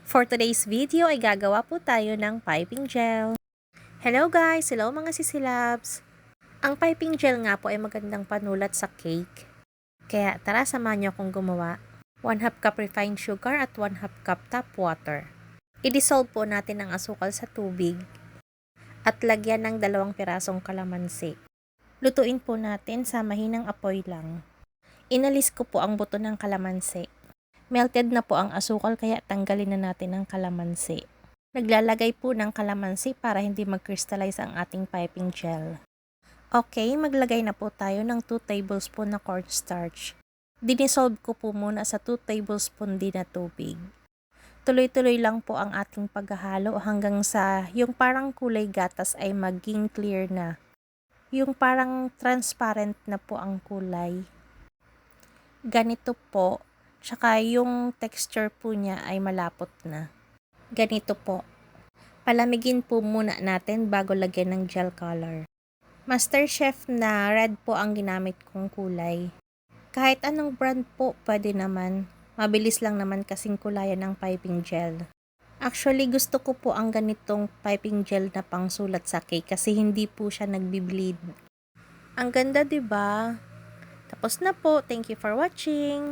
For today's video ay gagawa po tayo ng piping gel. Hello guys! Hello mga sisilabs! Ang piping gel nga po ay magandang panulat sa cake. Kaya tara samahan niyo akong gumawa. 1/2 cup refined sugar at 1/2 cup tap water. I-dissolve po natin ang asukal sa tubig at lagyan ng 2 pirasong kalamansi. Lutuin po natin sa mahinang apoy lang. Inalis ko po ang buto ng kalamansi. Melted na po ang asukal kaya tanggalin na natin ang kalamansi. Naglalagay po ng kalamansi para hindi mag-crystallize ang ating piping gel. Okay, maglagay na po tayo ng 2 tablespoon na cornstarch. Dinisolve ko po muna sa 2 tablespoon din na tubig. Tuloy-tuloy lang po ang ating paghahalo hanggang sa yung parang kulay gatas ay maging clear na. Yung parang transparent na po ang kulay. Ganito po. Tsaka yung texture po niya ay malapot na. Ganito po. Palamigin po muna natin bago lagyan ng gel color. MasterChef na red po ang ginamit kong kulay. Kahit anong brand po pwede naman. Mabilis lang naman kasing kulayan ng piping gel. Actually gusto ko po ang ganitong piping gel na pangsulat sa cake kasi hindi po siya nagbi-bleed. Ang ganda 'di ba? Tapos na po. Thank you for watching.